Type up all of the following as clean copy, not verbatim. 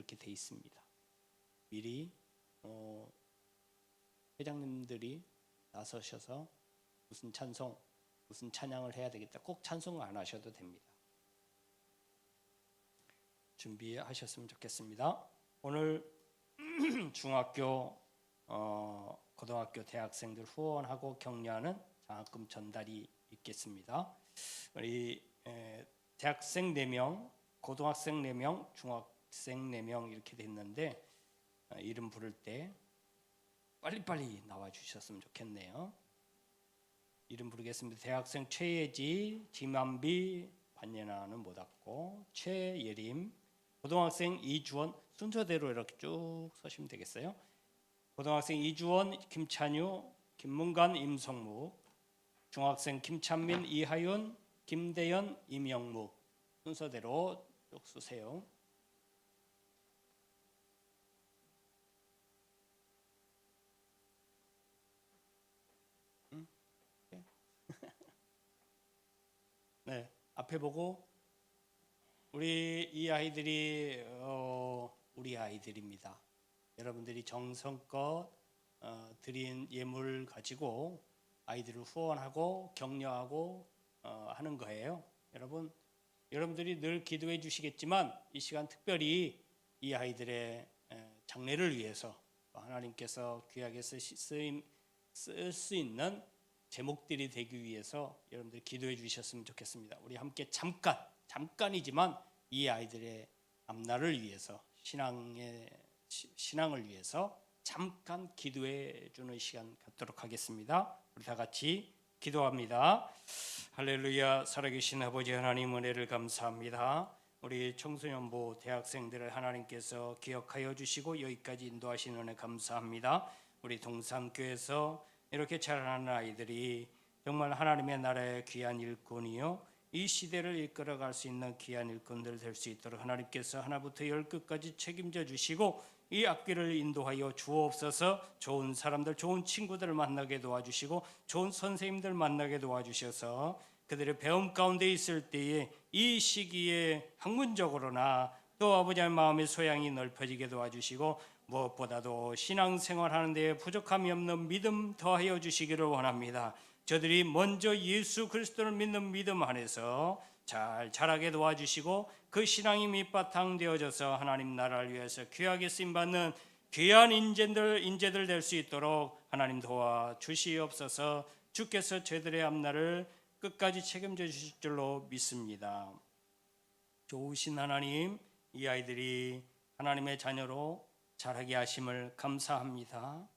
이렇게 돼 있습니다. 미리 회장님들이 나서셔서 무슨 찬송, 무슨 찬양을 해야 되겠다. 꼭 찬송 안 하셔도 됩니다. 준비하셨으면 좋겠습니다. 오늘 중학교, 고등학교, 대학생들 후원하고 격려하는 장학금 전달이 있겠습니다. 우리 대학생 4명, 고등학생 4명, 중학생 4명 이렇게 됐는데 이름 부를 때 빨리빨리 나와 주셨으면 좋겠네요. 이름 부르겠습니다. 대학생 최예지, 지만비, 반예나는 못 왔고, 최예림, 고등학생 이주원, 순서대로 이렇게 쭉 서시면 되겠어요. 고등학생 이주원, 김찬유, 김문관, 임성묵, 중학생 김찬민, 이하윤, 김대현, 임영묵 순서대로 쭉 쓰세요. 네, 앞에 보고 우리 이 아이들이 우리 아이들입니다. 여러분들이 정성껏 드린 예물 가지고 아이들을 후원하고 격려하고 하는 거예요. 여러분들이 늘 기도해 주시겠지만 이 시간 특별히 이 아이들의 장래를 위해서 하나님께서 귀하게 쓸 수 있는 제목들이 되기 위해서 여러분들 기도해 주셨으면 좋겠습니다. 우리 함께 잠깐이지만 이 아이들의 앞날을 위해서 신앙을 위해서 잠깐 기도해 주는 시간 갖도록 하겠습니다. 우리 다 같이 기도합니다. 할렐루야. 살아계신 아버지 하나님 은혜를 감사합니다. 우리 청소년부 대학생들을 하나님께서 기억하여 주시고 여기까지 인도하신 은혜 감사합니다. 우리 동산교에서 이렇게 자라나는 아이들이 정말 하나님의 나라의 귀한 일꾼이요 이 시대를 이끌어갈 수 있는 귀한 일꾼들 될 수 있도록 하나님께서 하나부터 열끝까지 책임져 주시고 이 앞길을 인도하여 주옵소서. 좋은 사람들, 좋은 친구들을 만나게 도와주시고 좋은 선생님들 만나게 도와주셔서 그들의 배움 가운데 있을 때에 이 시기에 학문적으로나 또 아버지의 마음의 소양이 넓혀지게 도와주시고 무엇보다도 신앙생활하는 데 부족함이 없는 믿음 더하여 주시기를 원합니다. 저들이 먼저 예수 그리스도를 믿는 믿음 안에서 잘 자라게 도와주시고 그 신앙이 밑바탕 되어져서 하나님 나라를 위해서 귀하게 쓰임받는 귀한 인재들 될 수 있도록 하나님 도와주시옵소서. 주께서 저들의 앞날을 끝까지 책임져 주실 줄로 믿습니다. 좋으신 하나님, 이 아이들이 하나님의 자녀로 자라게 하심을 감사합니다.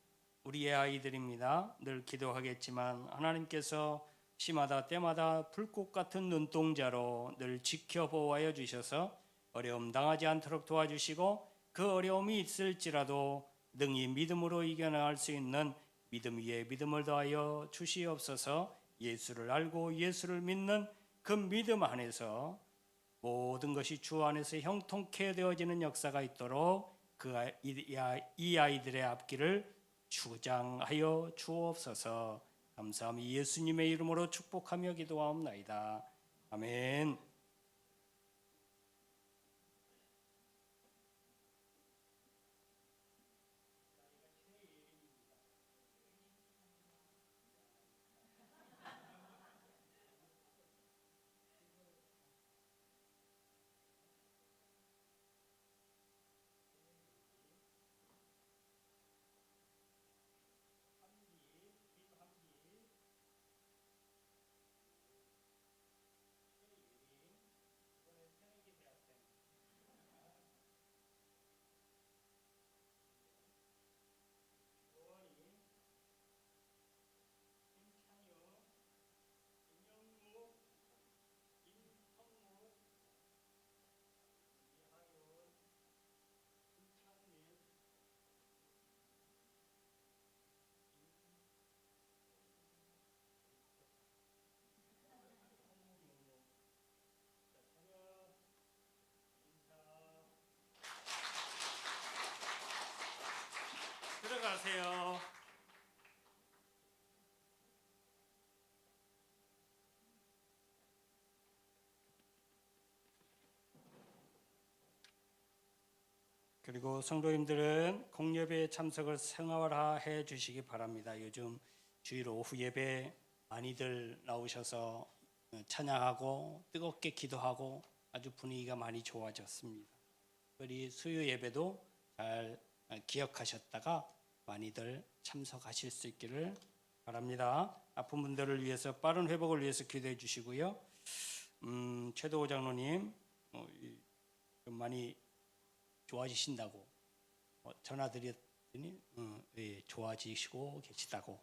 우리의 아이들입니다. 늘 기도하겠지만 하나님께서 시마다 때마다 불꽃 같은 눈동자로 늘 지켜보아여 주셔서 어려움 당하지 않도록 도와주시고 그 어려움이 있을지라도 능히 믿음으로 이겨나갈 수 있는 믿음 위에 믿음을 더하여 주시옵소서. 예수를 알고 예수를 믿는 그 믿음 안에서 모든 것이 주 안에서 형통케 되어지는 역사가 있도록 이 아이들의 앞길을 주장하여 주옵소서. 감사함이 예수님의 이름으로 축복하며 기도하옵나이다. 아멘. 들어가세요. 그리고 성도님들은 공예배에 참석을 생활화해 주시기 바랍니다. 요즘 주일 오후 예배 많이들 나오셔서 찬양하고 뜨겁게 기도하고 아주 분위기가 많이 좋아졌습니다. 우리 수요 예배도 잘 기억하셨다가 많이들 참석하실 수 있기를 바랍니다. 아픈 분들을 위해서 빠른 회복을 위해서 기도해 주시고요. 최도호 장로님 좀 많이 좋아지신다고 전화 드렸더니 예, 좋아지시고 계시다고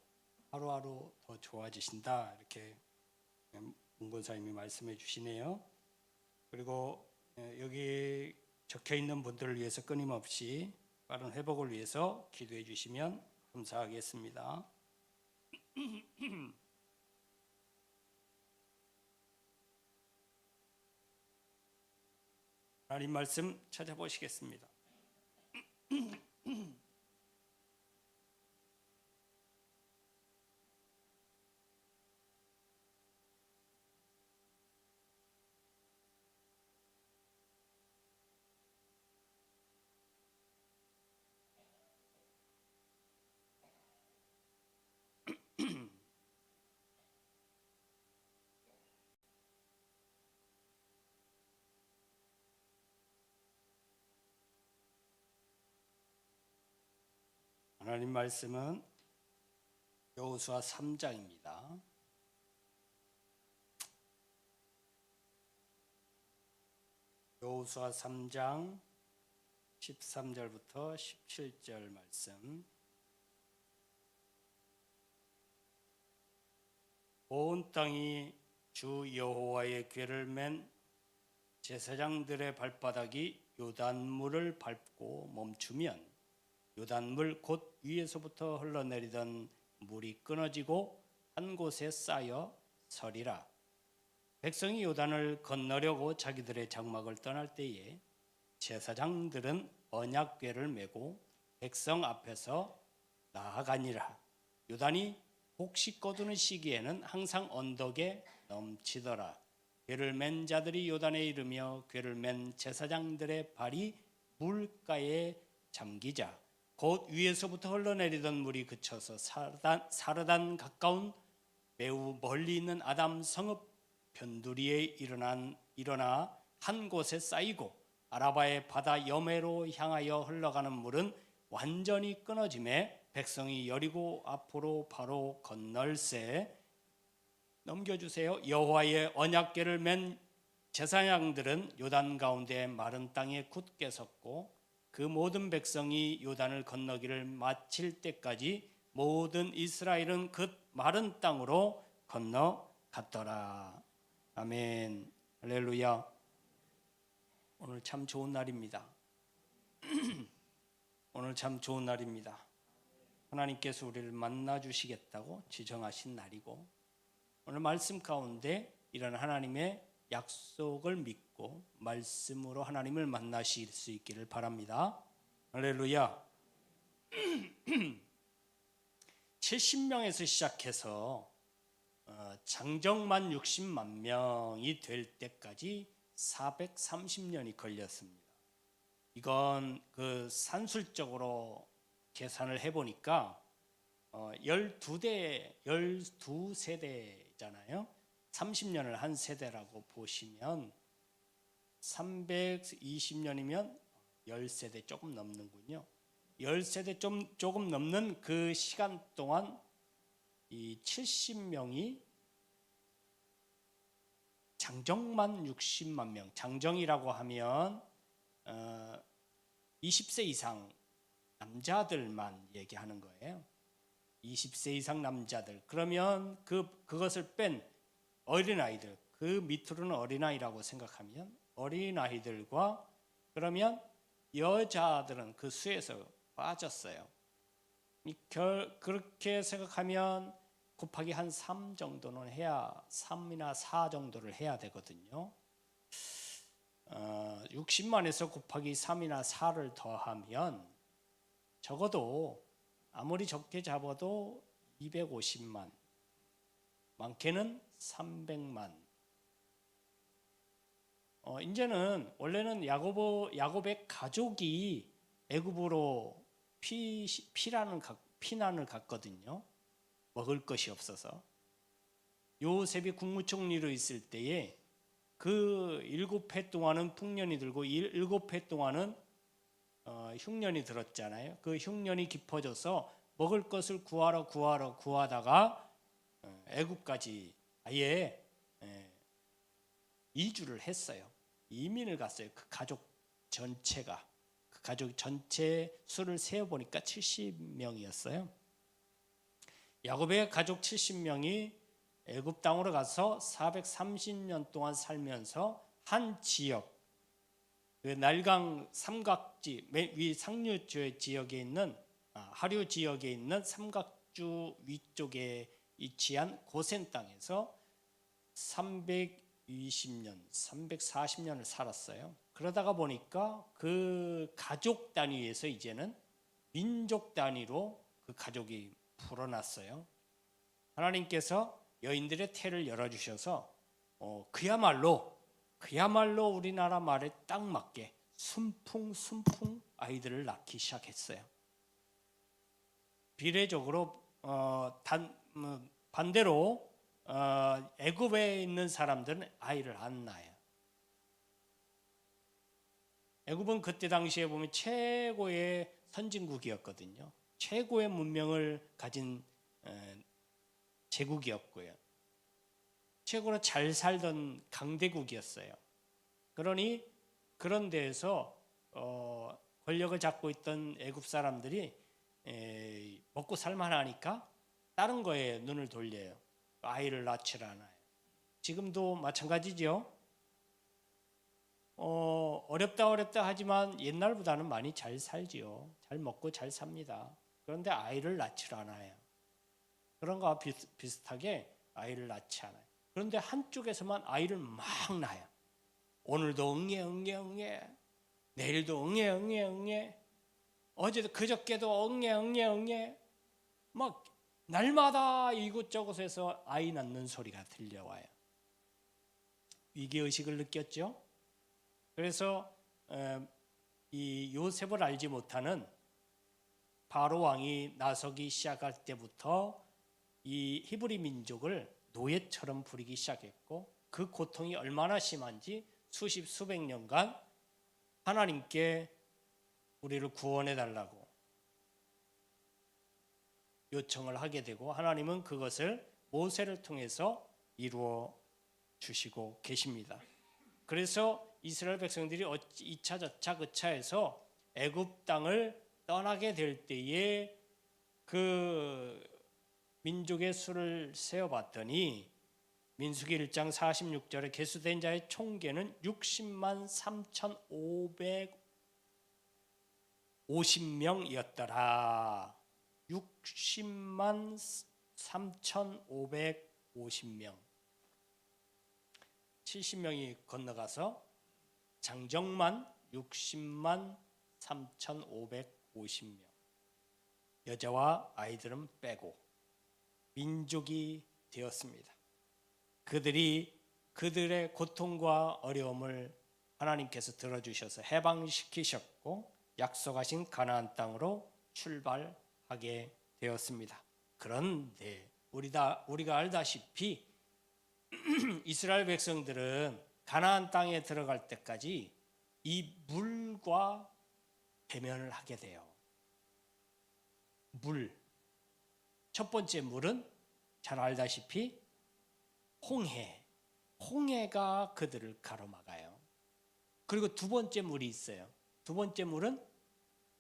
하루하루 더 좋아지신다 이렇게 문권사님이 말씀해 주시네요. 그리고 여기 적혀 있는 분들을 위해서 끊임없이 빠른 회복을 위해서 기도해 주시면 감사하겠습니다. 하나님 말씀 찾아보시겠습니다. 하나님 말씀은 여호수아 3장입니다. 여호수아 3장 13절부터 17절 말씀. 온 땅이 주 여호와의 궤를 맨 제사장들의 발바닥이 요단물을 밟고 멈추면 요단물 곧 위에서부터 흘러내리던 물이 끊어지고 한 곳에 쌓여 서리라. 백성이 요단을 건너려고 자기들의 장막을 떠날 때에 제사장들은 언약궤를 메고 백성 앞에서 나아가니라. 요단이 혹시 거두는 시기에는 항상 언덕에 넘치더라. 궤를 맨 자들이 요단에 이르며 궤를 맨 제사장들의 발이 물가에 잠기자 곧 위에서부터 흘러내리던 물이 그쳐서 사르단 가까운 매우 멀리 있는 아담 성읍 변두리에 일어나 한 곳에 쌓이고 아라바의 바다 여매로 향하여 흘러가는 물은 완전히 끊어짐에 백성이 여리고 앞으로 바로 건널새. 넘겨주세요. 여호와의 언약궤를 맨 제사장들은 요단 가운데 마른 땅에 굳게 섰고 그 모든 백성이 요단을 건너기를 마칠 때까지 모든 이스라엘은 그 마른 땅으로 건너갔더라. 아멘. 할렐루야. 오늘 참 좋은 날입니다. 오늘 참 좋은 날입니다. 하나님께서 우리를 만나 주시겠다고 지정하신 날이고 오늘 말씀 가운데 이런 하나님의 약속을 믿고 말씀으로 하나님을 만나실 수 있기를 바랍니다. 할렐루야. 70명에서 시작해서 장정만 60만 명이 될 때까지 430년이 걸렸습니다. 이건 그 산술적으로 계산을 해보니까 12세대잖아요. 30년을 한 세대라고 보시면 320년이면 10세대 조금 넘는군요. 10세대 조금 넘는 그 시간 동안 이 70명이 장정만 60만 명, 장정이라고 하면 20세 이상 남자들만 얘기하는 거예요. 20세 이상 남자들. 그러면 그것을 뺀 어린아이들, 그 밑으로는 어린아이라고 생각하면 어린아이들과 그러면 여자들은 그 수에서 빠졌어요. 그렇게 생각하면 곱하기 한 3 정도는 해야 3이나 4 정도를 해야 되거든요. 60만에서 곱하기 3이나 4를 더하면 적어도 아무리 적게 잡아도 250만, 많게는 300만. 이제는 원래는 야곱의 가족이 애굽으로 피난을 갔거든요. 먹을 것이 없어서. 요셉이 국무총리로 있을 때에 그 7해 동안은 풍년이 들고 7해 동안은 흉년이 들었잖아요. 그 흉년이 깊어져서 먹을 것을 구하다가 애굽까지 아예 이주를 했어요. 이민을 갔어요. 그 가족 전체가. 그 가족 전체 수를 세어보니까 70명이었어요. 야곱의 가족 70명이 애굽 땅으로 가서 430년 동안 살면서 한 지역, 그 날강 삼각지 위 상류 지역에 있는 하류 지역에 있는 삼각주 위쪽에 위치한 고센 땅에서 320년, 340년을 살았어요. 그러다가 보니까 그 가족 단위에서 이제는 민족 단위로 그 가족이 불어났어요. 하나님께서 여인들의 태를 열어주셔서 그야말로 우리나라 말에 딱 맞게 순풍 아이들을 낳기 시작했어요. 비례적으로 반대로 애굽에 있는 사람들은 아이를 안 낳아요. 애굽은 그때 당시에 보면 최고의 선진국이었거든요. 최고의 문명을 가진 제국이었고요. 최고로 잘 살던 강대국이었어요. 그러니 그런 데에서 권력을 잡고 있던 애굽 사람들이 먹고 살만하니까 다른 거에 눈을 돌려요. 아이를 낳질 않아요. 지금도 마찬가지죠. 어렵다 하지만 옛날보다는 많이 잘 살지요. 잘 먹고 잘 삽니다. 그런데 아이를 낳질 않아요. 그런 거와 비슷하게 아이를 낳지 않아요. 그런데 한쪽에서만 아이를 막 낳아요. 오늘도 응애 내일도 응애 어제도 그저께도 응애 막 날마다 이곳저곳에서 아이 낳는 소리가 들려와요. 위기의식을 느꼈죠. 그래서 이 요셉을 알지 못하는 바로 왕이 나서기 시작할 때부터 이 히브리 민족을 노예처럼 부리기 시작했고, 그 고통이 얼마나 심한지 수백 년간 하나님께 우리를 구원해 달라고 요청을 하게 되고, 하나님은 그것을 모세를 통해서 이루어 주시고 계십니다. 그래서 이스라엘 백성들이 이차 저차 그차에서 애굽 땅을 떠나게 될 때에 그 민족의 수를 세어봤더니 민수기 1장 46절에 계수된 자의 총계는 60만 3,550명이었더라. 60만 3,550명. 70명이 건너가서 장정만 60만 3,550명. 여자와 아이들은 빼고 민족이 되었습니다. 그들의 고통과 어려움을 하나님께서 들어주셔서 해방시키셨고 약속하신 가나안 땅으로 출발하게 되었습니다. 그런데 우리가 알다시피 이스라엘 백성들은 가나안 땅에 들어갈 때까지 이 물과 대면을 하게 돼요. 첫 번째 물은 잘 알다시피 홍해가 그들을 가로막아요. 그리고 두 번째 물이 있어요. 두 번째 물은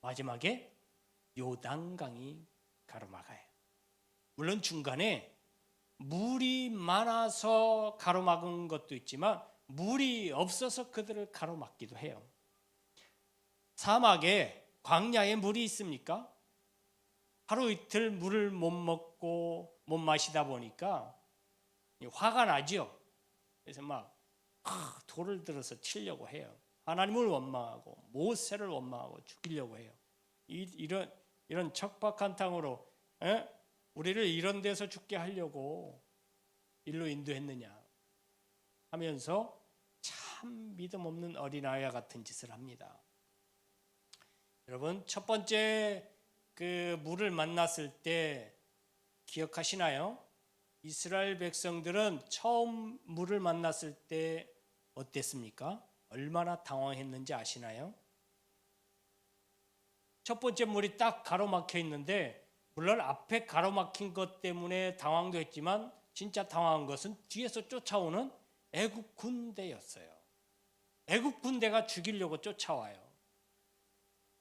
마지막에 요단강이 가로막아요. 물론 중간에 물이 많아서 가로막은 것도 있지만 물이 없어서 그들을 가로막기도 해요. 사막에, 광야에 물이 있습니까? 하루 이틀 물을 못 먹고 못 마시다 보니까 화가 나죠. 그래서 막 돌을 들어서 치려고 해요. 하나님을 원망하고 모세를 원망하고 죽이려고 해요. 이런 척박한 땅으로 우리를 이런 데서 죽게 하려고 일로 인도했느냐 하면서 참 믿음 없는 어린아이와 같은 짓을 합니다. 여러분, 첫 번째 그 물을 만났을 때 기억하시나요? 이스라엘 백성들은 처음 물을 만났을 때 어땠습니까? 얼마나 당황했는지 아시나요? 첫 번째 물이 딱 가로막혀 있는데, 물론 앞에 가로막힌 것 때문에 당황도 했지만 진짜 당황한 것은 뒤에서 쫓아오는 애국 군대였어요. 애국 군대가 죽이려고 쫓아와요.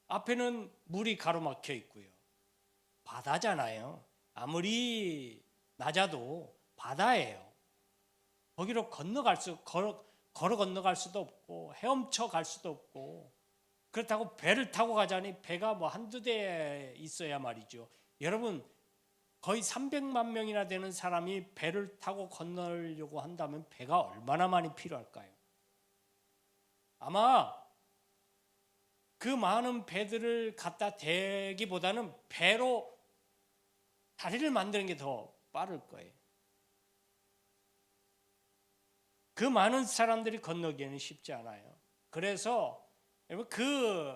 앞에는 물이 가로막혀 있고요. 바다잖아요. 아무리 낮아도 바다예요. 거기로 걸어 건너갈 수도 없고 헤엄쳐 갈 수도 없고, 그렇다고 배를 타고 가자니 배가 뭐 한두 대 있어야 말이죠. 여러분, 거의 300만 명이나 되는 사람이 배를 타고 건너려고 한다면 배가 얼마나 많이 필요할까요? 아마 그 많은 배들을 갖다 대기보다는 배로 다리를 만드는 게 더 빠를 거예요. 그 많은 사람들이 건너기에는 쉽지 않아요. 그래서 그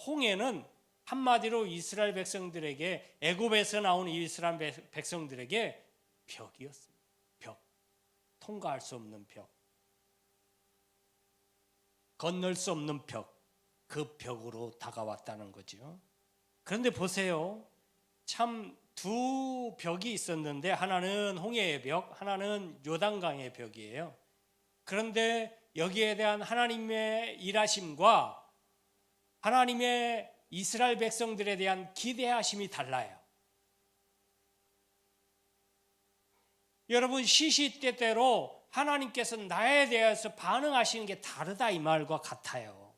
홍해는 한마디로 이스라엘 백성들에게, 애굽에서 나온 이스라엘 백성들에게 벽이었습니다. 벽. 통과할 수 없는 벽. 건널 수 없는 벽. 그 벽으로 다가왔다는 거죠. 그런데 보세요. 참 두 벽이 있었는데, 하나는 홍해의 벽, 하나는 요단강의 벽이에요. 그런데 여기에 대한 하나님의 일하심과 하나님의 이스라엘 백성들에 대한 기대하심이 달라요. 여러분, 시시때때로 하나님께서 나에 대해서 반응하시는 게 다르다, 이 말과 같아요.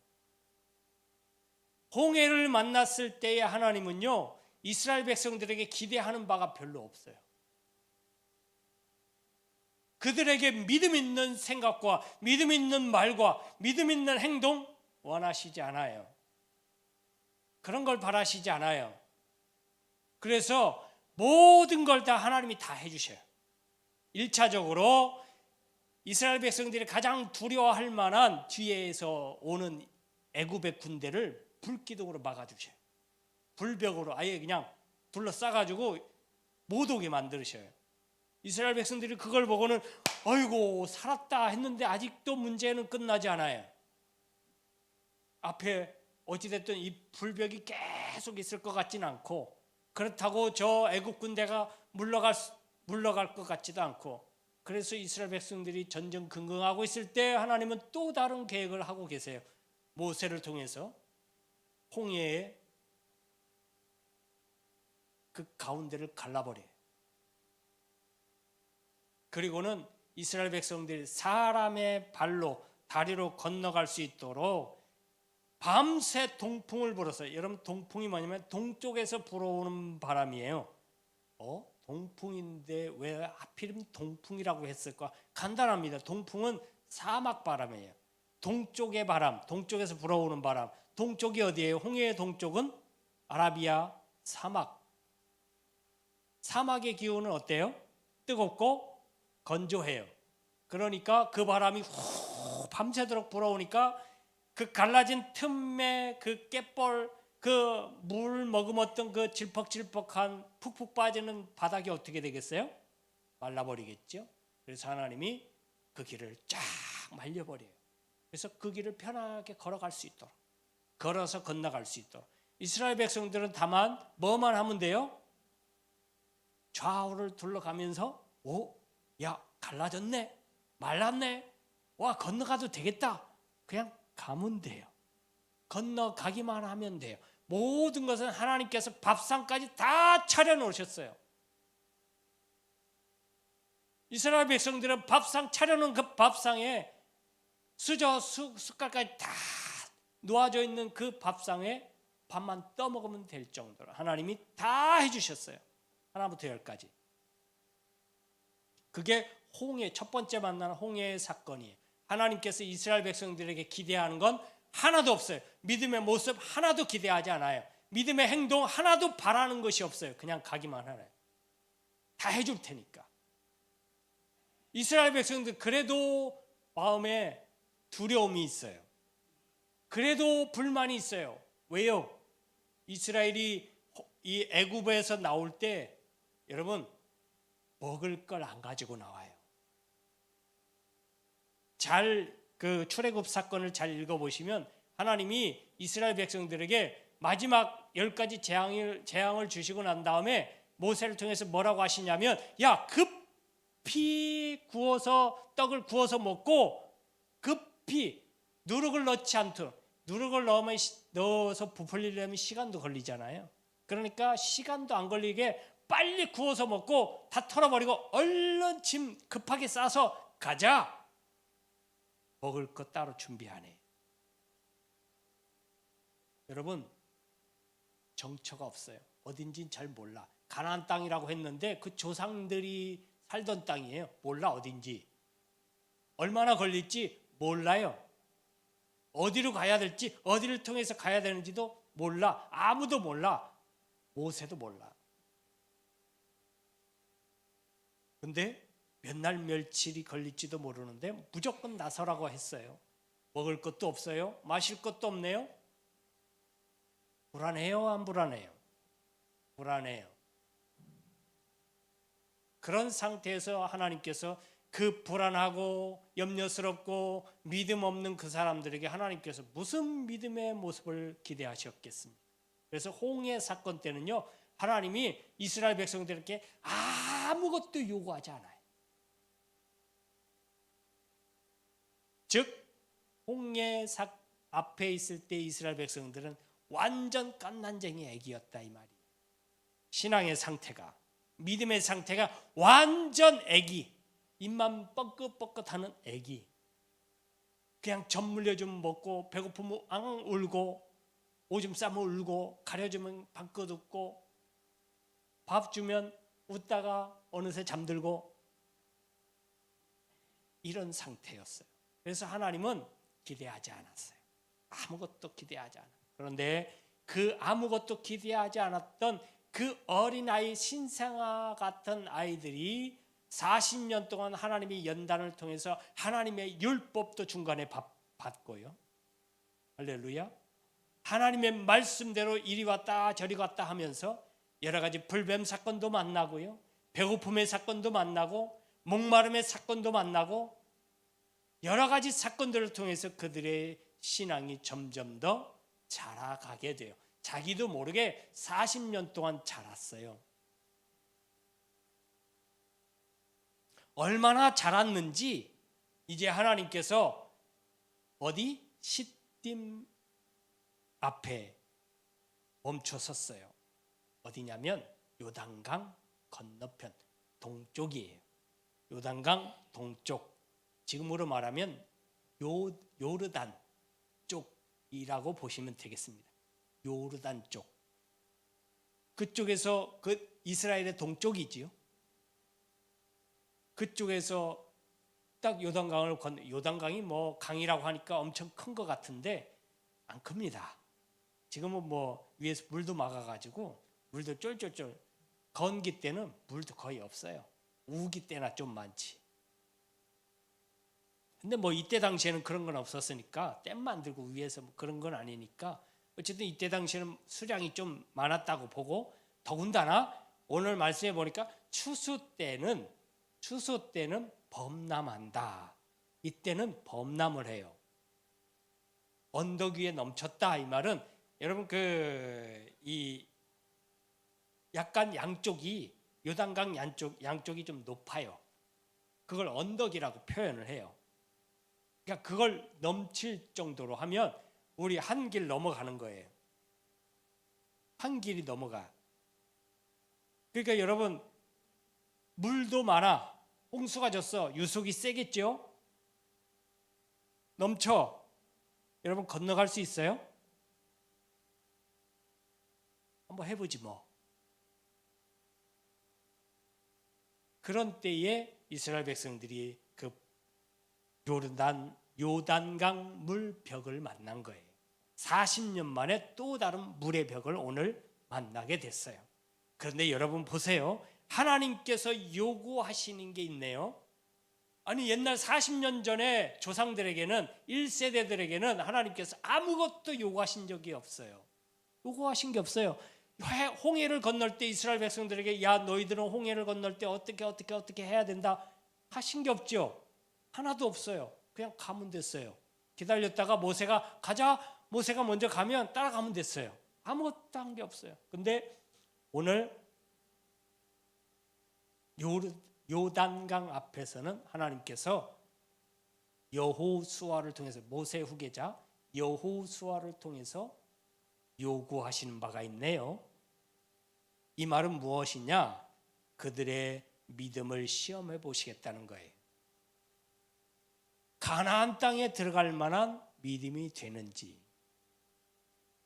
홍해를 만났을 때의 하나님은요, 이스라엘 백성들에게 기대하는 바가 별로 없어요. 그들에게 믿음 있는 생각과 믿음 있는 말과 믿음 있는 행동 원하시지 않아요. 그런 걸 바라시지 않아요. 그래서 모든 걸 다 하나님이 다 해주셔요. 1차적으로 이스라엘 백성들이 가장 두려워할 만한 뒤에서 오는 애굽의 군대를 불기둥으로 막아주셔요. 불벽으로 아예 그냥 둘러싸가지고 못 오게 만드셔요. 이스라엘 백성들이 그걸 보고는 어이고 살았다 했는데 아직도 문제는 끝나지 않아요. 앞에 어찌됐든 이 불벽이 계속 있을 것 같지는 않고, 그렇다고 저 애국 군대가 물러갈 것 같지도 않고, 그래서 이스라엘 백성들이 전전긍긍하고 있을 때 하나님은 또 다른 계획을 하고 계세요. 모세를 통해서 홍해에 그 가운데를 갈라버려요. 그리고는 이스라엘 백성들이 사람의 발로 다리로 건너갈 수 있도록 밤새 동풍을 불어서, 여러분 동풍이 뭐냐면 동쪽에서 불어오는 바람이에요. 동풍인데 왜 하필이면 동풍이라고 했을까? 간단합니다. 동풍은 사막 바람이에요. 동쪽의 바람, 동쪽에서 불어오는 바람. 동쪽이 어디예요? 홍해의 동쪽은 아라비아 사막. 사막의 기온은 어때요? 뜨겁고 건조해요. 그러니까 그 바람이 밤새도록 불어오니까 그 갈라진 틈에 그 갯벌, 그 물 머금었던 그 질퍽질퍽한 푹푹 빠지는 바닥이 어떻게 되겠어요? 말라버리겠죠. 그래서 하나님이 그 길을 쫙 말려버려요. 그래서 그 길을 편하게 걸어갈 수 있도록, 걸어서 건너갈 수 있도록. 이스라엘 백성들은 다만 뭐만 하면 돼요? 좌우를 둘러가면서 야 갈라졌네, 말랐네, 와 건너가도 되겠다, 그냥 가면 돼요. 건너가기만 하면 돼요. 모든 것은 하나님께서 밥상까지 다 차려놓으셨어요. 이스라엘 백성들은 밥상 차려놓은 그 밥상에 숟갈까지 다 놓아져 있는 그 밥상에 밥만 떠먹으면 될 정도로 하나님이 다 해주셨어요. 하나부터 열까지. 그게 홍해, 첫 번째 만나는 홍해의 사건이에요. 하나님께서 이스라엘 백성들에게 기대하는 건 하나도 없어요. 믿음의 모습 하나도 기대하지 않아요. 믿음의 행동 하나도 바라는 것이 없어요. 그냥 가기만 하나요. 다 해줄 테니까. 이스라엘 백성들 그래도 마음에 두려움이 있어요. 그래도 불만이 있어요. 왜요? 이스라엘이 이 애굽에서 나올 때 여러분 먹을 걸 안 가지고 나와요. 잘 그 출애굽 사건을 잘 읽어보시면 하나님이 이스라엘 백성들에게 마지막 10가지 재앙을 주시고 난 다음에 모세를 통해서 뭐라고 하시냐면, 야, 급히 구워서 떡을 구워서 먹고 급히 누룩을 넣지 않도록, 누룩을 넣어서 부풀리려면 시간도 걸리잖아요. 그러니까 시간도 안 걸리게 빨리 구워서 먹고 다 털어버리고 얼른 짐 급하게 싸서 가자. 먹을 것 따로 준비하네. 여러분, 정처가 없어요. 어딘지는 잘 몰라. 가나안 땅이라고 했는데 그 조상들이 살던 땅이에요. 몰라 어딘지. 얼마나 걸릴지 몰라요. 어디로 가야 될지, 어디를 통해서 가야 되는지도 몰라. 아무도 몰라. 모세도 몰라. 근데 몇 날 며칠이 걸릴지도 모르는데 무조건 나서라고 했어요. 먹을 것도 없어요. 마실 것도 없네요. 불안해요, 안 불안해요? 불안해요. 그런 상태에서 하나님께서 그 불안하고 염려스럽고 믿음 없는 그 사람들에게 하나님께서 무슨 믿음의 모습을 기대하셨겠습니까? 그래서 홍해 사건 때는요, 하나님이 이스라엘 백성들에게 아무것도 요구하지 않아요. 즉 홍해 앞에 있을 때 이스라엘 백성들은 완전 깐난쟁이 애기였다 이 말이에요. 신앙의 상태가, 믿음의 상태가 완전 애기, 입만 뻐끗뻐끗하는 애기. 그냥 젖 물려주면 먹고, 배고프면 앙 울고, 오줌 싸면 울고, 가려주면 방긋 웃고, 밥 주면 웃다가 어느새 잠들고, 이런 상태였어요. 그래서 하나님은 기대하지 않았어요. 아무것도 기대하지 않았어요. 그런데 그 아무것도 기대하지 않았던 그 어린아이, 신생아 같은 아이들이 40년 동안 하나님의 연단을 통해서 하나님의 율법도 중간에 받고요. 할렐루야. 하나님의 말씀대로 이리 왔다 저리 갔다 하면서 여러 가지 불뱀 사건도 만나고요, 배고픔의 사건도 만나고, 목마름의 사건도 만나고, 여러 가지 사건들을 통해서 그들의 신앙이 점점 더 자라가게 돼요. 자기도 모르게 40년 동안 자랐어요. 얼마나 자랐는지 이제 하나님께서 어디? 시딤 앞에 멈춰 섰어요. 어디냐면 요단강 건너편 동쪽이에요. 요단강 동쪽, 지금으로 말하면 요르단 쪽이라고 보시면 되겠습니다. 요르단 쪽. 그쪽에서, 그 이스라엘의 동쪽이지요. 그쪽에서 딱 요단강을 요단강이 뭐 강이라고 하니까 엄청 큰 것 같은데 안 큽니다. 지금은 뭐 위에서 물도 막아가지고 물도 쫄쫄쫄, 건기 때는 물도 거의 없어요. 우기 때나 좀 많지. 근데 뭐 이때 당시에는 그런 건 없었으니까, 댐 만들고 위에서 뭐 그런 건 아니니까, 어쨌든 이때 당시에는 수량이 좀 많았다고 보고, 더군다나 오늘 말씀해 보니까 추수 때는 범람한다. 이때는 범람을 해요. 언덕 위에 넘쳤다 이 말은, 여러분 이 약간 양쪽이, 요단강 양쪽이 좀 높아요. 그걸 언덕이라고 표현을 해요. 그러니까 그걸 넘칠 정도로 하면 우리 한 길 넘어가는 거예요. 한 길이 넘어가. 그러니까 여러분, 물도 많아. 홍수가 졌어. 유속이 세겠죠? 넘쳐. 여러분 건너갈 수 있어요? 한번 해보지 뭐. 그런 때에 이스라엘 백성들이 그 요단강 물벽을 만난 거예요. 40년 만에 또 다른 물의 벽을 오늘 만나게 됐어요. 그런데 여러분 보세요. 하나님께서 요구하시는 게 있네요. 아니 옛날 40년 전에 조상들에게는, 1세대들에게는 하나님께서 아무것도 요구하신 적이 없어요. 요구하신 게 없어요. 홍해를 건널 때 이스라엘 백성들에게 야 너희들은 홍해를 건널 때 어떻게 해야 된다 하신 게 없죠. 하나도 없어요. 그냥 가면 됐어요. 기다렸다가 모세가 가자, 모세가 먼저 가면 따라가면 됐어요. 아무것도 한 게 없어요. 근데 오늘 요단강 앞에서는 하나님께서 여호수아를 통해서, 모세 후계자 여호수아를 통해서 요구하시는 바가 있네요. 이 말은 무엇이냐? 그들의 믿음을 시험해 보시겠다는 거예요. 가나안 땅에 들어갈 만한 믿음이 되는지.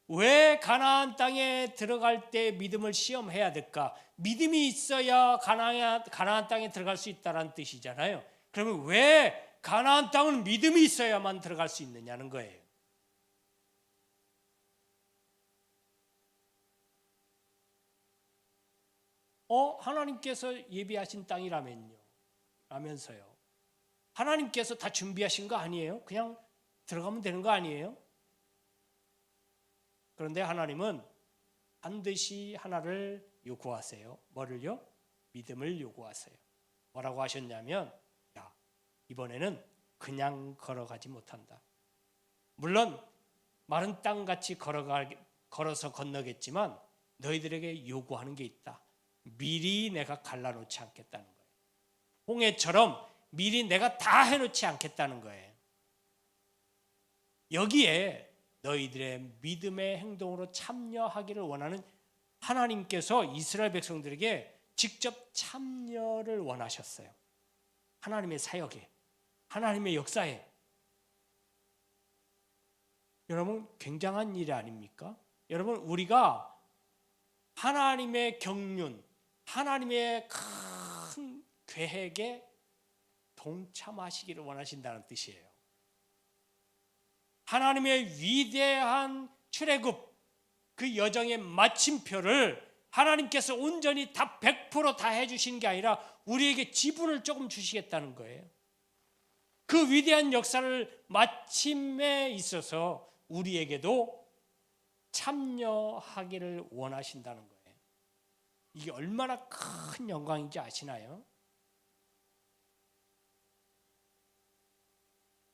왜 가나안 땅에 들어갈 때 믿음을 시험해야 될까? 믿음이 있어야 가나안 땅에 들어갈 수 있다는 뜻이잖아요. 그러면 왜 가나안 땅은 믿음이 있어야만 들어갈 수 있느냐는 거예요. 하나님께서 예비하신 땅이라면요. 라면서요. 하나님께서 다 준비하신 거 아니에요? 그냥 들어가면 되는 거 아니에요? 그런데 하나님은 반드시 하나를 요구하세요. 뭐를요? 믿음을 요구하세요. 뭐라고 하셨냐면, 야, 이번에는 그냥 걸어가지 못한다. 물론 마른 땅같이 걸어서 건너겠지만 너희들에게 요구하는 게 있다. 미리 내가 갈라놓지 않겠다는 거예요. 홍해처럼 미리 내가 다 해놓지 않겠다는 거예요. 여기에 너희들의 믿음의 행동으로 참여하기를 원하는 하나님께서 이스라엘 백성들에게 직접 참여를 원하셨어요. 하나님의 사역에, 하나님의 역사에. 여러분, 굉장한 일 아닙니까? 여러분, 우리가 하나님의 경륜, 하나님의 큰 계획에 동참하시기를 원하신다는 뜻이에요. 하나님의 위대한 출애굽, 그 여정의 마침표를 하나님께서 온전히 다 100% 다 해주시는 게 아니라 우리에게 지분을 조금 주시겠다는 거예요. 그 위대한 역사를 마침에 있어서 우리에게도 참여하기를 원하신다는 거예요. 이게 얼마나 큰 영광인지 아시나요?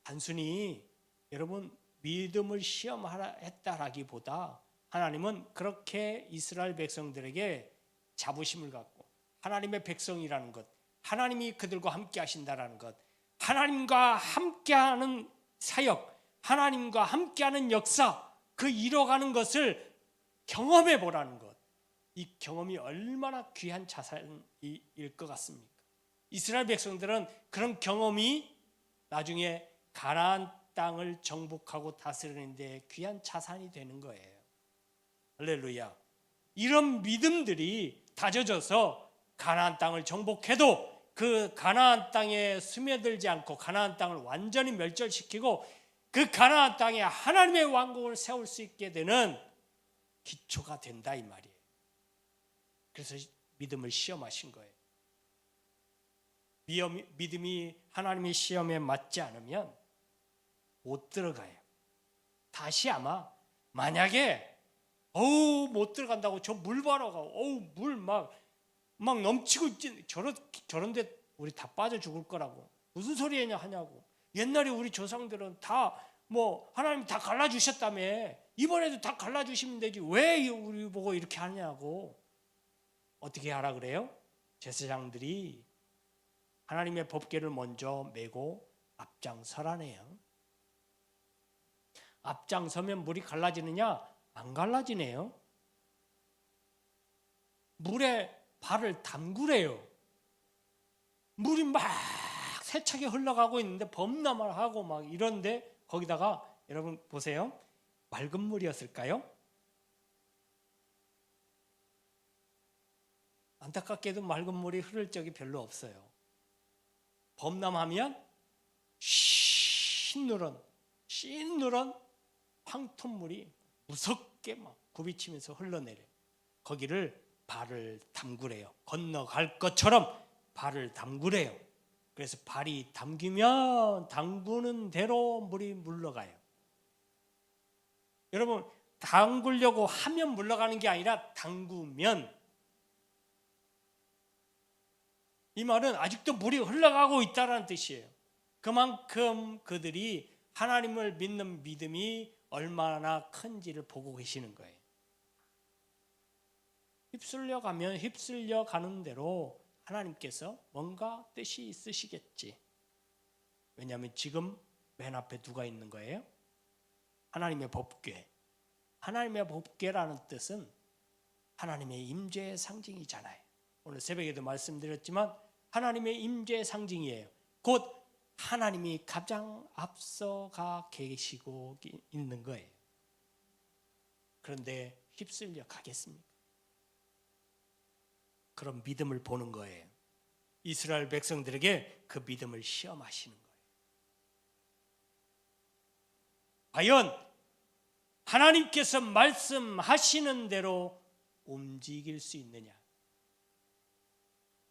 단순히 여러분 믿음을 시험했다라기보다 하나님은 그렇게 이스라엘 백성들에게 자부심을 갖고 하나님의 백성이라는 것, 하나님이 그들과 함께 하신다라는 것, 하나님과 함께하는 사역, 하나님과 함께하는 역사, 그 이뤄가는 것을 경험해 보라는 것. 이 경험이 얼마나 귀한 자산일 것 같습니까? 이스라엘 백성들은 그런 경험이 나중에 가나안 땅을 정복하고 다스리는 데 귀한 자산이 되는 거예요. 할렐루야. 이런 믿음들이 다져져서 가나안 땅을 정복해도 그 가나안 땅에 스며들지 않고 가나안 땅을 완전히 멸절시키고 그 가나안 땅에 하나님의 왕국을 세울 수 있게 되는 기초가 된다 이 말이에요. 그래서 믿음을 시험하신 거예요. 믿음이 하나님의 시험에 맞지 않으면 못 들어가요. 다시 아마 만약에 못 들어간다고 저 물 봐라 물 막 넘치고 있지 저런데 우리 다 빠져 죽을 거라고 무슨 소리냐 하냐고. 옛날에 우리 조상들은 다 하나님 다 갈라주셨다며 이번에도 다 갈라주시면 되지 왜 우리 보고 이렇게 하냐고. 어떻게 하라 그래요? 제사장들이 하나님의 법궤를 먼저 메고 앞장서라네요. 앞장서면 물이 갈라지느냐? 안 갈라지네요. 물에 발을 담그래요. 물이 막 세차게 흘러가고 있는데 범람을 하고 막 이런데 거기다가 여러분 보세요. 맑은 물이었을까요? 안타깝게도 맑은 물이 흐를 적이 별로 없어요. 범람하면 흰 누런 황토물이 무섭게 막 굽이치면서 흘러내려요. 거기를 발을 담그래요. 건너갈 것처럼 발을 담그래요. 그래서 발이 담기면 담그는 대로 물이 물러가요. 여러분 담그려고 하면 물러가는 게 아니라 담그면, 이 말은 아직도 물이 흘러가고 있다는 뜻이에요. 그만큼 그들이 하나님을 믿는 믿음이 얼마나 큰지를 보고 계시는 거예요. 휩쓸려 가는 대로 하나님께서 뭔가 뜻이 있으시겠지. 왜냐하면 지금 맨 앞에 누가 있는 거예요? 하나님의 법궤. 하나님의 법궤라는 뜻은 하나님의 임재의 상징이잖아요. 오늘 새벽에도 말씀드렸지만 하나님의 임재의 상징이에요. 곧 하나님이 가장 앞서가 계시고 있는 거예요. 그런데 휩쓸려 가겠습니까? 그런 믿음을 보는 거예요. 이스라엘 백성들에게 그 믿음을 시험하시는 거예요. 과연 하나님께서 말씀하시는 대로 움직일 수 있느냐?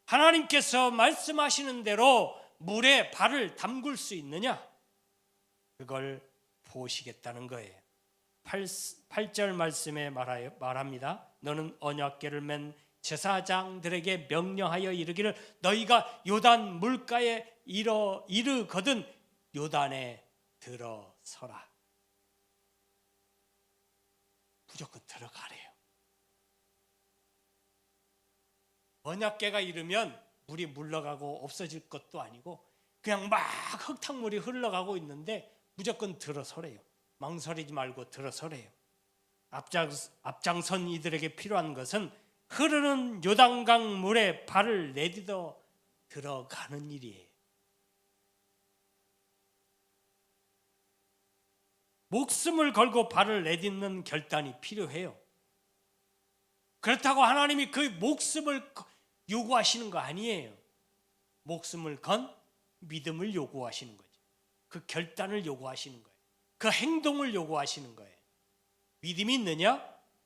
하나님께서 말씀하시는 대로 물에 발을 담글 수 있느냐? 그걸 보시겠다는 거예요. 8절 말씀에 말합니다. 너는 언약궤를 맨 제사장들에게 명령하여 이르기를 너희가 요단 물가에 이르거든 요단에 들어서라. 무조건 들어가래요. 언약궤가 이르면 물이 물러가고 없어질 것도 아니고 그냥 막 흙탕물이 흘러가고 있는데 무조건 들어서래요. 망설이지 말고 들어서래요. 앞장선 이들에게 필요한 것은 흐르는 요단강 물에 발을 내딛어 들어가는 일이에요. 목숨을 걸고 발을 내딛는 결단이 필요해요. 그렇다고 하나님이 그 목숨을 요구하시는 거 아니에요. 목숨을 건 믿음을 요구하시는 거죠. 그 결단을 요구하시는 거예요. 그 행동을 요구하시는 거예요. 믿음이 있느냐?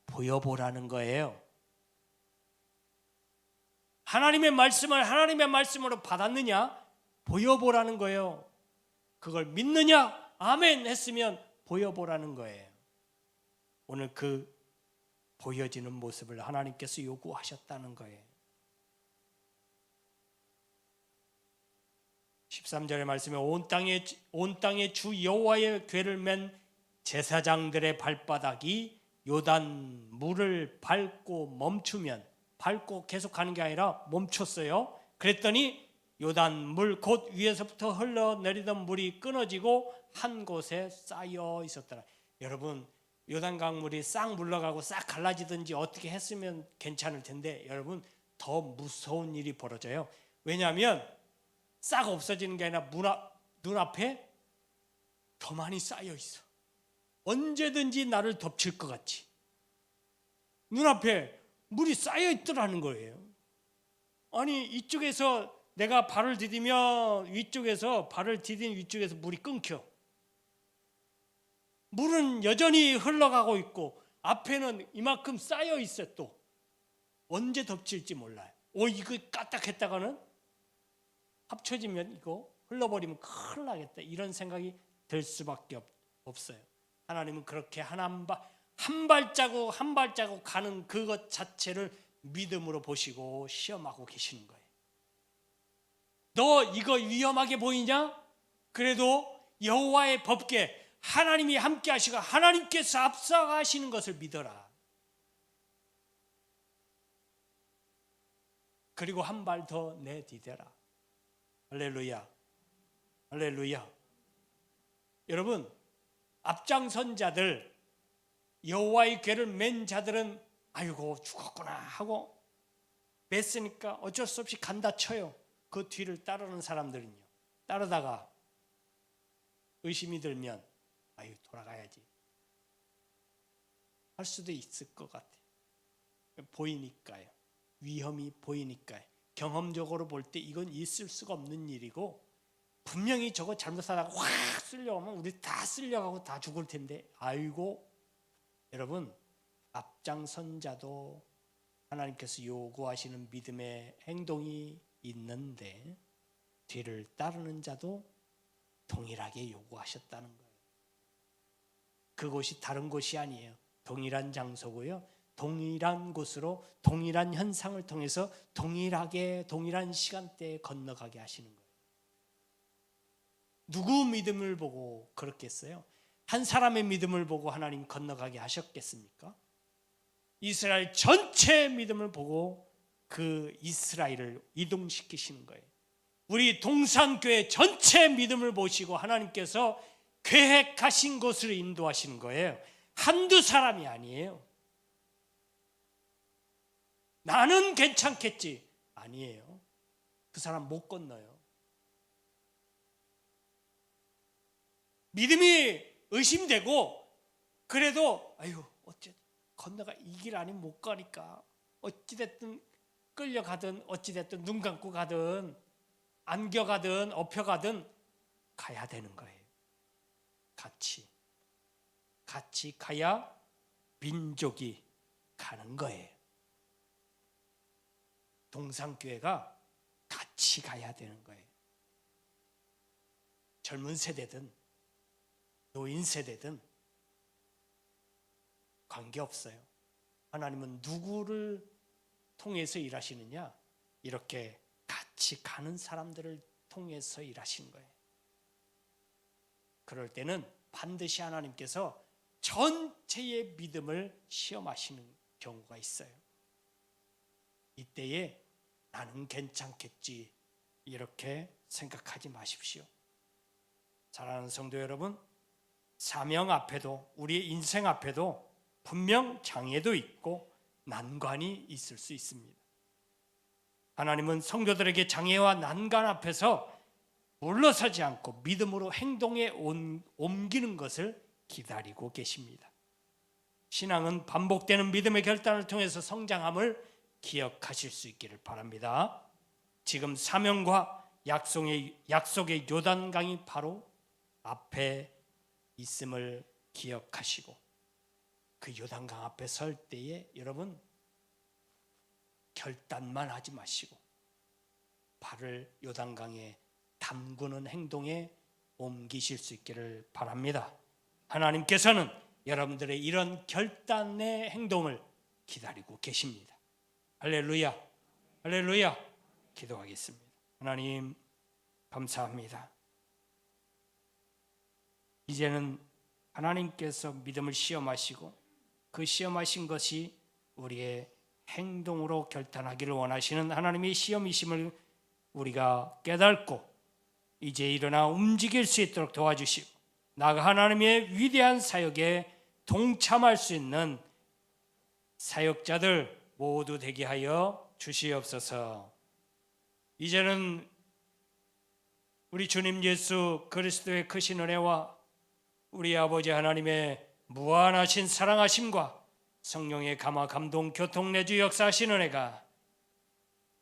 보여보라는 거예요. 하나님의 말씀을 하나님의 말씀으로 받았느냐? 보여보라는 거예요. 그걸 믿느냐? 아멘 했으면 보여보라는 거예요. 오늘 그 보여지는 모습을 하나님께서 요구하셨다는 거예요. 13절의 말씀에 온 땅에 주 여호와의 궤를 맨 제사장들의 발바닥이 요단 물을 밟고 멈추면, 밟고 계속 가는 게 아니라 멈췄어요. 그랬더니 요단 물 곧 위에서부터 흘러내리던 물이 끊어지고 한 곳에 쌓여 있었더라. 여러분, 요단강 물이 싹 물러가고 싹 갈라지든지 어떻게 했으면 괜찮을 텐데 여러분, 더 무서운 일이 벌어져요. 왜냐하면 싹 없어지는 게 아니라 눈앞에 더 많이 쌓여 있어. 언제든지 나를 덮칠 것 같이 눈앞에 물이 쌓여 있더라는 거예요. 아니, 이쪽에서 내가 발을 디디면 위쪽에서, 발을 디딘 위쪽에서 물이 끊겨. 물은 여전히 흘러가고 있고 앞에는 이만큼 쌓여 있어. 또 언제 덮칠지 몰라요. 이거 까딱했다가는 합쳐지면 이거 흘러버리면 큰일 나겠다, 이런 생각이 들 수밖에 없어요. 하나님은 그렇게 한 발자국 한 발자국 가는 그것 자체를 믿음으로 보시고 시험하고 계시는 거예요. 너 이거 위험하게 보이냐? 그래도 여호와의 법궤 하나님이 함께 하시고 하나님께서 앞서가시는 것을 믿어라. 그리고 한 발 더 내디뎌라. 할렐루야, 할렐루야. 여러분, 앞장선 자들, 여호와의 궤를 맨 자들은 아이고 죽었구나 하고 맸으니까 어쩔 수 없이 간다 쳐요. 그 뒤를 따르는 사람들은요, 따르다가 의심이 들면 아유 돌아가야지 할 수도 있을 것 같아요. 보이니까요. 위험이 보이니까요. 경험적으로 볼 때 이건 있을 수가 없는 일이고 분명히 저거 잘못하다가 확 쓸려가면 우리 다 쓸려가고 다 죽을 텐데, 아이고. 여러분, 앞장선 자도 하나님께서 요구하시는 믿음의 행동이 있는데 뒤를 따르는 자도 동일하게 요구하셨다는 거예요. 그곳이 다른 곳이 아니에요. 동일한 장소고요. 동일한 곳으로 동일한 현상을 통해서 동일하게 동일한 시간대에 건너가게 하시는 거예요. 누구 믿음을 보고 그렇겠어요? 한 사람의 믿음을 보고 하나님 건너가게 하셨겠습니까? 이스라엘 전체의 믿음을 보고 그 이스라엘을 이동시키시는 거예요. 우리 동산교회 전체의 믿음을 보시고 하나님께서 계획하신 곳으로 인도하시는 거예요. 한두 사람이 아니에요. 나는 괜찮겠지. 아니에요. 그 사람 못 건너요. 믿음이 의심되고 그래도 아유 어째 건너가 이 길 아니면 못 가니까 어찌됐든 끌려가든 어찌됐든 눈 감고 가든 안겨가든 엎혀가든 가야 되는 거예요. 같이 가야 민족이 가는 거예요. 동산교회가 같이 가야 되는 거예요. 젊은 세대든 노인 세대든 관계없어요. 하나님은 누구를 통해서 일하시느냐? 이렇게 같이 가는 사람들을 통해서 일하시는 거예요. 그럴 때는 반드시 하나님께서 전체의 믿음을 시험하시는 경우가 있어요. 이때에 나는 괜찮겠지 이렇게 생각하지 마십시오. 사랑하는 성도 여러분, 사명 앞에도 우리의 인생 앞에도 분명 장애도 있고 난관이 있을 수 있습니다. 하나님은 성도들에게 장애와 난관 앞에서 물러서지 않고 믿음으로 행동에 옮기는 것을 기다리고 계십니다. 신앙은 반복되는 믿음의 결단을 통해서 성장함을 기억하실 수 있기를 바랍니다. 지금 사명과 약속의 요단강이 바로 앞에 있음을 기억하시고 그 요단강 앞에 설 때에 여러분 결단만 하지 마시고 발을 요단강에 담그는 행동에 옮기실 수 있기를 바랍니다. 하나님께서는 여러분들의 이런 결단의 행동을 기다리고 계십니다. 할렐루야, 할렐루야. 기도하겠습니다. 하나님 감사합니다. 이제는 하나님께서 믿음을 시험하시고 그 시험하신 것이 우리의 행동으로 결단하기를 원하시는 하나님의 시험이심을 우리가 깨닫고 이제 일어나 움직일 수 있도록 도와주시고 나아가 하나님의 위대한 사역에 동참할 수 있는 사역자들 모두 되게 하여 주시옵소서. 이제는 우리 주님 예수 그리스도의 크신 은혜와 우리 아버지 하나님의 무한하신 사랑하심과 성령의 감화 감동 교통 내주 역사하신 은혜가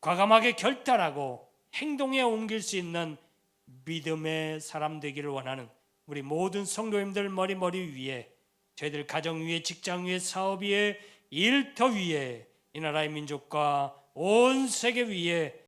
과감하게 결단하고 행동에 옮길 수 있는 믿음의 사람 되기를 원하는 우리 모든 성도님들 머리 위에 저희들 가정 위에 직장 위에 사업 위에 일터 위에 이 나라의 민족과 온 세계 위에